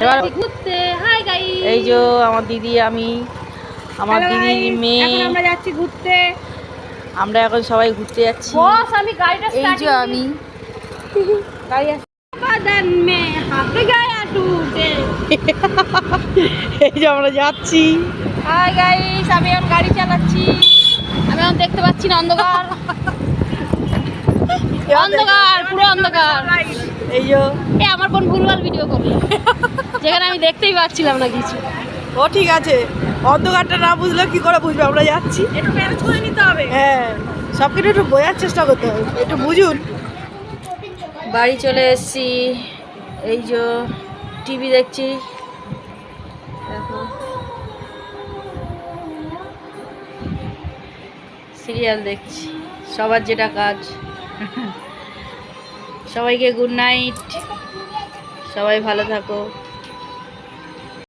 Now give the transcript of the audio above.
এবার ঘুরতে। Hi guys, এই যে আমার দিদি, আমি, আমার দিদির মেয়ে, এখন আমরা যাচ্ছি ঘুরতে। আমরা এখন সবাই ঘুরতে যাচ্ছি। বস আমি গাড়িটা এই যে আমি গাড়ি বাদন মে হাত গায়া টুটে। এই যে আমরা যাচ্ছি। হাই গাইস, আমি এখন গাড়ি চালাচ্ছি। আমি এখন দেখতে পাচ্ছি না, অন্ধকার অন্ধকার, পুরো অন্ধকার। এই যে এই আমার বোন ভুলভাল ভিডিও করলো, যেখানে আমি দেখতেই পাচ্ছিলাম না কিছু। ও ঠিক আছে, অন্ধকারটা না বুঝলে কি করে বুঝবে আমরা যাচ্ছি? একটু ম্যানেজ করে নিতে হবে। হ্যাঁ, সব কিছু একটু বোঝার চেষ্টা করতে হবে, একটু বুঝুন। বাড়ি চলে এসেছি। এই যে টিভি দেখছি, দেখো সিরিয়াল দেখছি, সবার যেটা কাজ। সবাইকে গুড নাইট, সবাই ভালো থাকো।